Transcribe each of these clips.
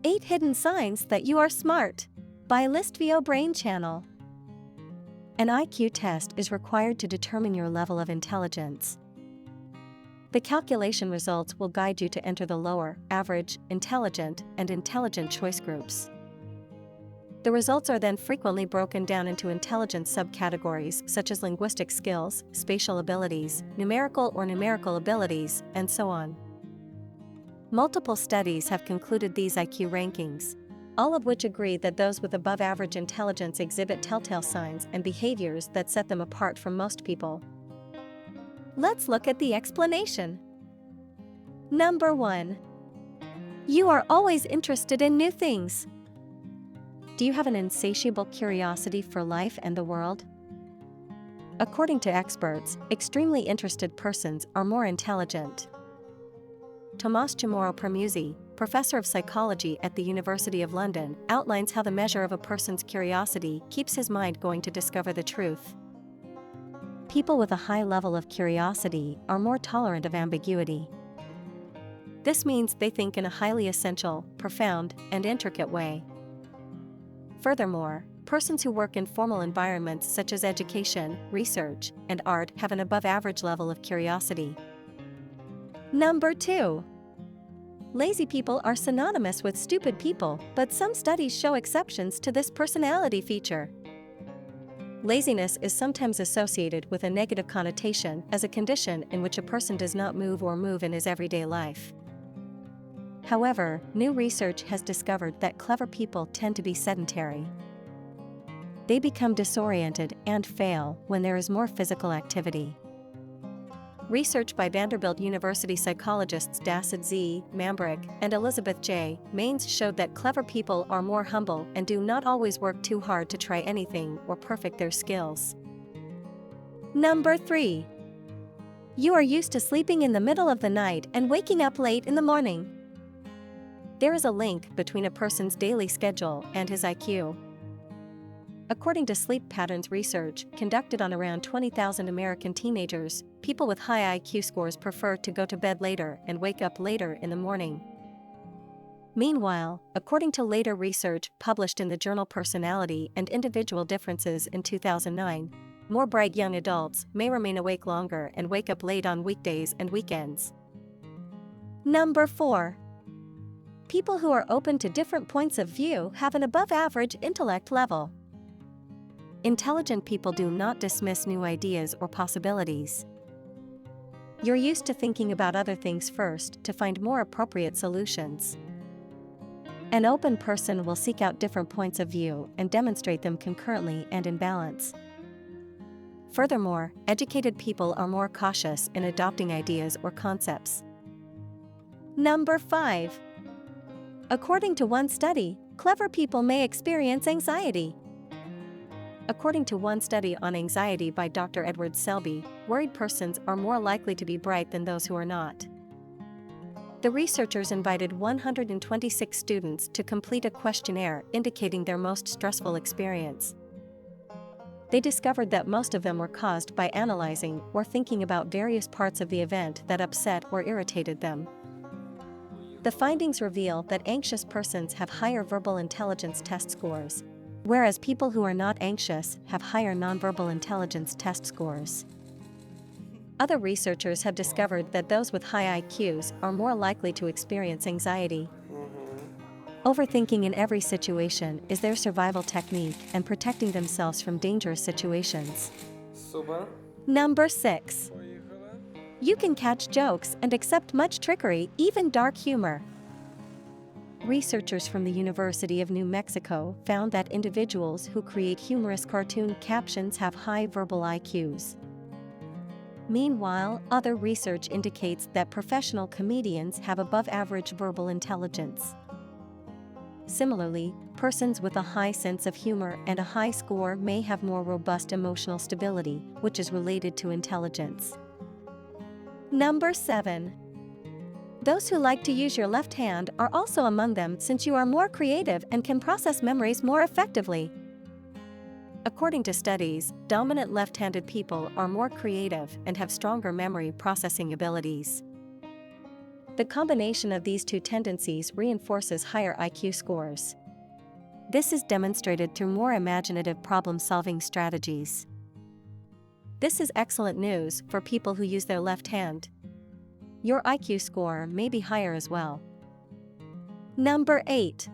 8 Hidden Signs That You Are Smart by Listvio Brain Channel. An IQ test is required to determine your level of intelligence. The calculation results will guide you to enter the lower, average, intelligent, and intelligent choice groups. The results are then frequently broken down into intelligence subcategories such as linguistic skills, spatial abilities, numerical or numerical abilities, and so on. Multiple studies have concluded these IQ rankings, all of which agree that those with above average intelligence exhibit telltale signs and behaviors that set them apart from most people. Let's look at the explanation. Number 1. You are always interested in new things. Do you have an insatiable curiosity for life and the world? According to experts, extremely interested persons are more intelligent. Tommaso Chamorro-Permuzzi, professor of psychology at the University of London, outlines how the measure of a person's curiosity keeps his mind going to discover the truth. People with a high level of curiosity are more tolerant of ambiguity. This means they think in a highly essential, profound, and intricate way. Furthermore, persons who work in formal environments such as education, research, and art have an above-average level of curiosity. Number 2. Lazy people are synonymous with stupid people, but some studies show exceptions to this personality feature. Laziness is sometimes associated with a negative connotation as a condition in which a person does not move in his everyday life. However, new research has discovered that clever people tend to be sedentary. They become disoriented and fail when there is more physical activity. Research by Vanderbilt University psychologists Dasid Z. Mambrick and Elizabeth J. Maines showed that clever people are more humble and do not always work too hard to try anything or perfect their skills. Number 3. You are used to sleeping in the middle of the night and waking up late in the morning. There is a link between a person's daily schedule and his IQ. According to sleep patterns research conducted on around 20,000 American teenagers, people with high IQ scores prefer to go to bed later and wake up later in the morning. Meanwhile, according to later research published in the journal Personality and Individual Differences in 2009, more bright young adults may remain awake longer and wake up late on weekdays and weekends. Number 4. People who are open to different points of view have an above-average intellect level. Intelligent people do not dismiss new ideas or possibilities. You're used to thinking about other things first to find more appropriate solutions. An open person will seek out different points of view and demonstrate them concurrently and in balance. Furthermore, educated people are more cautious in adopting ideas or concepts. Number 5. According to one study, clever people may experience anxiety. According to one study on anxiety by Dr. Edward Selby, worried persons are more likely to be bright than those who are not. The researchers invited 126 students to complete a questionnaire indicating their most stressful experience. They discovered that most of them were caused by analyzing or thinking about various parts of the event that upset or irritated them. The findings reveal that anxious persons have higher verbal intelligence test scores, whereas people who are not anxious have higher nonverbal intelligence test scores. Other researchers have discovered that those with high IQs are more likely to experience anxiety. Overthinking in every situation is their survival technique and protecting themselves from dangerous situations. Super. Number 6. You can catch jokes and accept much trickery, even dark humor. Researchers from the University of New Mexico found that individuals who create humorous cartoon captions have high verbal IQs. Meanwhile, other research indicates that professional comedians have above-average verbal intelligence. Similarly, persons with a high sense of humor and a high score may have more robust emotional stability, which is related to intelligence. Number 7. Those who like to use your left hand are also among them since you are more creative and can process memories more effectively. According to studies, dominant left-handed people are more creative and have stronger memory processing abilities. The combination of these two tendencies reinforces higher IQ scores. This is demonstrated through more imaginative problem-solving strategies. This is excellent news for people who use their left hand. Your IQ score may be higher as well. Number 8.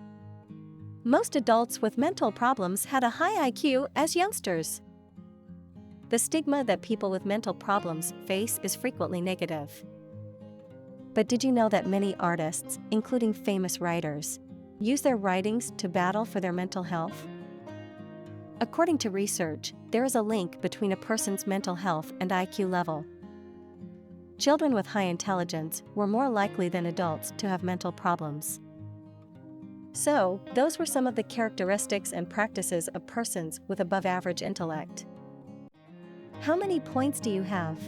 Most adults with mental problems had a high IQ as youngsters. The stigma that people with mental problems face is frequently negative. But did you know that many artists, including famous writers, use their writings to battle for their mental health? According to research, there is a link between a person's mental health and IQ level. Children with high intelligence were more likely than adults to have mental problems. So, those were some of the characteristics and practices of persons with above average intellect. How many points do you have?